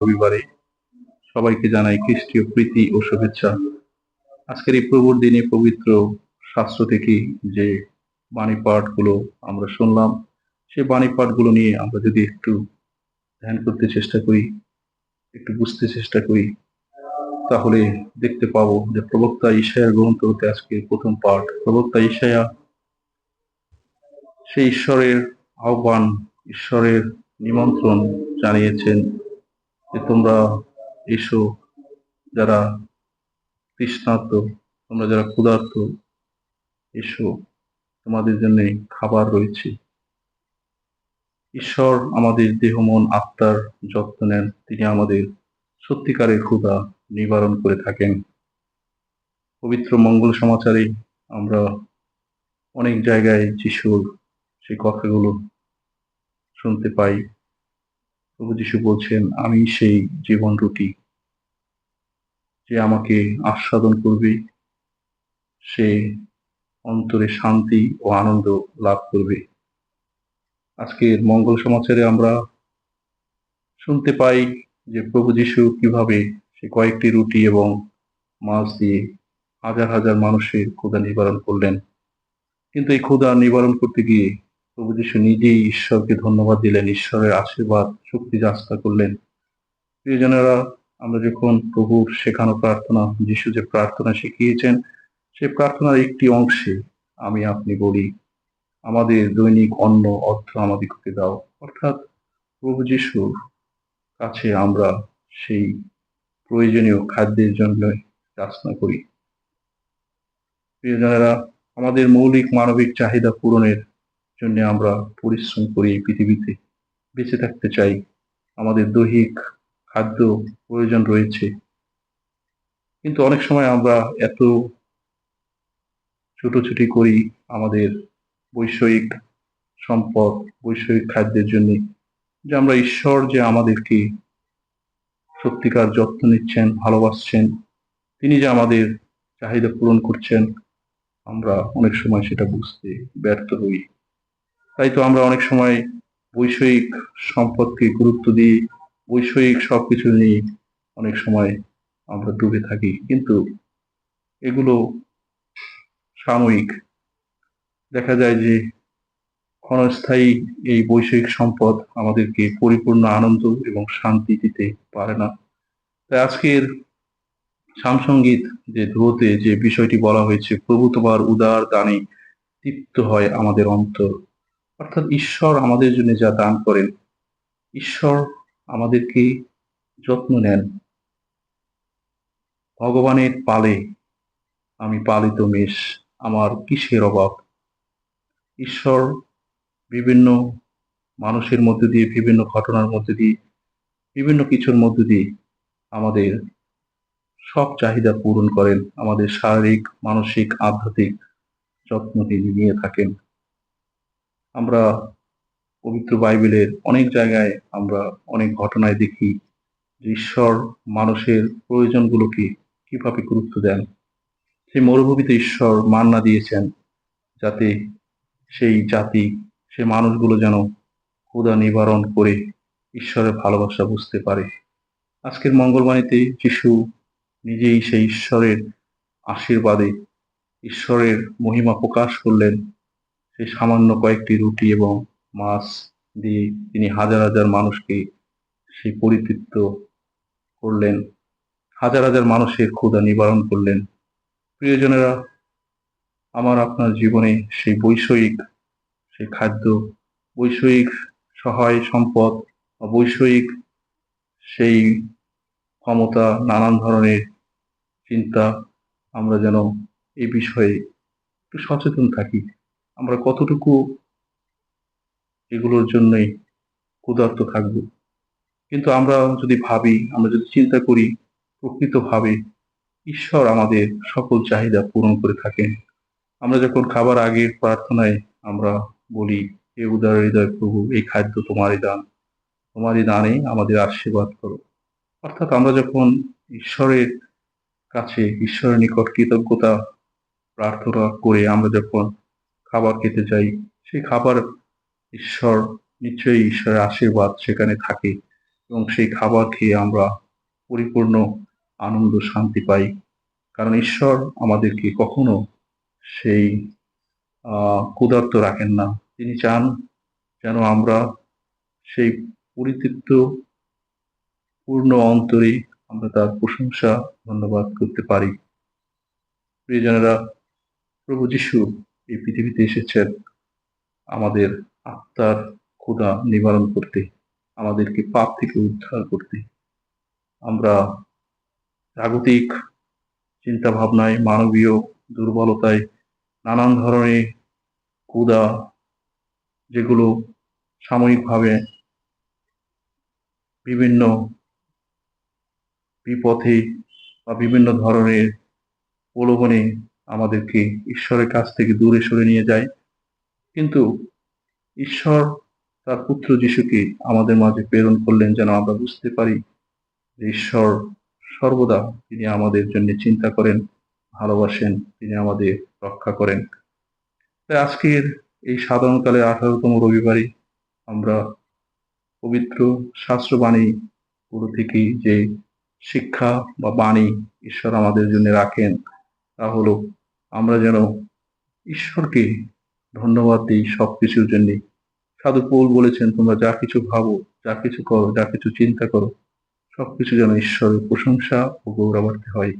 রবিবারে সবাইকে জানাই খ্রিস্টীয় প্রীতি ও শুভেচ্ছা। আজকের এই প্রভুর দিনে পবিত্র শাস্ত্র থেকে যে বাণী পাঠগুলো আমরা শুনলাম, সেই বাণী পাঠগুলো নিয়ে আমরা যদি একটু ধ্যান করতে চেষ্টা করি, একটু বুঝতে চেষ্টা করি, তাহলে দেখতে পাবো যে প্রবক্তা ইশায়ার গ্রন্থ হতে আজকে প্রথম পাঠ। প্রবক্তা ইশায়া সেই ঈশ্বরের আহ্বান, ঈশ্বরের নিমন্ত্রণ জানিয়েছেন যে তোমরা এসো, যারা তৃষ্ণার্ত, তোমরা যারা ক্ষুধার্ত, এসো, তোমাদের জন্য খাবার রয়েছে। ঈশ্বর আমাদের দেহ মন আত্মার যত্ন নেন। তিনি আমাদের সত্যিকারের ক্ষুধা নিবারণ করে থাকেন। পবিত্র মঙ্গল সমাচারে আমরা অনেক জায়গায় যিশুর সেই কথাগুলো শুনতে পাই। প্রভু যিশু বলছেন, আমি সেই জীবন রুটি, যে আমাকে আস্বাদন করবে সে অন্তরে শান্তি ও আনন্দ লাভ করবে। আজকের মঙ্গল সমাচারে আমরা শুনতে পাই যে প্রভু যিশু কিভাবে সে কয়েকটি রুটি এবং মাছ দিয়ে হাজার হাজার মানুষের ক্ষুধা নিবারণ করলেন। কিন্তু এই ক্ষুধা নিবারণ করতে গিয়ে প্রভু যিশু নিজেই ঈশ্বরকে ধন্যবাদ দিলেন, ঈশ্বরের আশীর্বাদ শক্তি যাচনা করলেন। প্রিয়জনেরা, আমরা যখন প্রভুর শেখানো প্রার্থনা, যিশু যে প্রার্থনা শিখিয়েছেন, সেই প্রার্থনার একটি অংশে আমি আপনি বলি, আমাদের দৈনিক অন্ন অর্থ আমাদিগকে দাও। অর্থাৎ প্রভু যিশুর কাছে আমরা সেই প্রয়োজনীয় খাদ্যের জন্য যাচনা করি। প্রিয়জনেরা, আমাদের মৌলিক মানবিক চাহিদা পূরণের জন্য আমরা পরিশ্রম করি এই পৃথিবীতে, বেঁচে থাকতে চাই। আমাদের দৈহিক খাদ্য প্রয়োজন রয়েছে, কিন্তু অনেক সময় আমরা এত ছুটোছুটি করি আমাদের বৈষয়িক সম্পদ, বৈষয়িক খাদ্যের জন্য, যে আমরা ঈশ্বর যে আমাদেরকে সত্যিকার যত্ন নিচ্ছেন, ভালোবাসছেন, তিনি যে আমাদের চাহিদা পূরণ করছেন, আমরা অনেক সময় সেটা বুঝতে ব্যর্থ হই। তাই তো আমরা অনেক সময় বৈষয়িক সম্পদকে গুরুত্ব দিই, বৈষয়িক সবকিছু নিয়ে অনেক সময় আমরা ডুবে থাকি, কিন্তু এগুলো সাময়িক। দেখা যায় যে ক্ষণস্থায়ী এই বৈষয়িক সম্পদ আমাদেরকে পরিপূর্ণ আনন্দ এবং শান্তি দিতে পারে না। তাই আজকের সামসঙ্গীত যে ধ্রুবতে যে বিষয়টি বলা হয়েছে, প্রভু তোমার উদার দানে তৃপ্ত হয় আমাদের অন্তর। অর্থাৎ ঈশ্বর আমাদের জন্য যা দান করেন, ঈশ্বর আমাদেরকে যত্ন নেন। ভগবানের পালে আমি পালিত মেষ, আমার কিসের অভাব। ঈশ্বর বিভিন্ন মানুষের মধ্যে দিয়ে, বিভিন্ন ঘটনার মধ্যে দিয়ে, বিভিন্ন কিছুর মধ্যে দিয়ে আমাদের সব চাহিদা পূরণ করেন। আমাদের শারীরিক, মানসিক, আধ্যাত্মিক যত্ন তিনি নিয়ে থাকেন। আমরা পবিত্র বাইবেলের অনেক জায়গায় আমরা অনেক ঘটনায় দেখি যে ঈশ্বর মানুষের প্রয়োজনগুলোকে কিভাবে গুরুত্ব দেন। সেই মরুভূমিতে ঈশ্বর মান্না দিয়েছেন, যাতে সেই জাতি, সে মানুষগুলো যেন ক্ষুধা নিবারণ করে ঈশ্বরের ভালোবাসা বুঝতে পারে। আজকের মঙ্গলবাণীতে যিশু নিজেই সেই ঈশ্বরের আশীর্বাদে, ঈশ্বরের মহিমা প্রকাশ করলেন। সেই সামান্য কয়েকটি রুটি এবং মাছ দিয়ে তিনি হাজার হাজার মানুষকে সেই পরিতৃপ্ত করলেন, হাজার হাজার মানুষের ক্ষুধা নিবারণ করলেন। প্রিয়জনেরা, আমার আপনার জীবনে সেই বৈষয়িক সেই খাদ্য, বৈষয়িক সহায় সম্পদ বা বৈষয়িক সেই ক্ষমতা, নানান ধরনের চিন্তা, আমরা যেন এই বিষয়ে একটু সচেতন থাকি। আমরা কতটুকু এগুলোর জন্যই ক্ষুধার্ত থাকব। কিন্তু আমরা যদি ভাবি, আমরা যদি চিন্তা করি, প্রকৃতভাবে ঈশ্বর আমাদের সকল চাহিদা পূরণ করে থাকেন। আমরা যখন খাবার আগের প্রার্থনায় আমরা বলি, হে উদার হৃদয় প্রভু, এই খাদ্য তোমারই দান, তোমারই দানে আমাদের আশীর্বাদ করো। অর্থাৎ আমরা যখন ঈশ্বরের কাছে, ঈশ্বরের নিকট কৃতজ্ঞতা প্রার্থনা করে আমরা যখন খাবার খেতে যাই, সেই খাবার ঈশ্বর, নিশ্চয়ই ঈশ্বরের আশীর্বাদ সেখানে থাকে। এবং সেই খাবার খেয়ে আমরা পরিপূর্ণ আনন্দ শান্তি পাই। কারণ ঈশ্বর আমাদেরকে কখনো সেই ক্ষুধার্ত রাখেন না। তিনি চান যেন আমরা সেই পরিতৃপ্ত পূর্ণ অন্তরে আমরা তার প্রশংসা ধন্যবাদ করতে পারি। প্রিয়জনেরা, প্রভু যিশু এই পৃথিবীতে এসেছেন আমাদের আত্মার ক্ষুধা নিবারণ করতে, আমাদেরকে পাপ থেকে উদ্ধার করতে। আমরা জাগতিক চিন্তা ভাবনায়, মানবীয় দুর্বলতায়, নানান ধরনের ক্ষুধা, যেগুলো সাময়িকভাবে বিভিন্ন বিপথে বা বিভিন্ন ধরনের প্রলোভনে আমাদেরকে ঈশ্বরের কাছ থেকে দূরে সরে নিয়ে যায়। কিন্তু ঈশ্বর তার পুত্র যিশুকে আমাদের মাঝে প্রেরণ করলেন যেন আমরা বুঝতে পারি যে ঈশ্বর সর্বদা তিনি আমাদের জন্য চিন্তা করেন, ভালোবাসেন, তিনি আমাদের রক্ষা করেন। তাই আজকের এই সাধারণকালের 18তম রবিবারে আমরা পবিত্র শাস্ত্রবাণী গুলো থেকে যে শিক্ষা বা বাণী ঈশ্বর আমাদের জন্য রাখেন, তা হলো আমরা যেন ঈশ্বরকে ধন্যবাদ দিই সবকিছুর জন্য। সাধু পৌল বলেছেন, তোমরা যা কিছু ভাবো, যা কিছু করো, যা কিছু চিন্তা করো, সবকিছু যেন ঈশ্বরের প্রশংসা ও গৌরবার্থে হয়।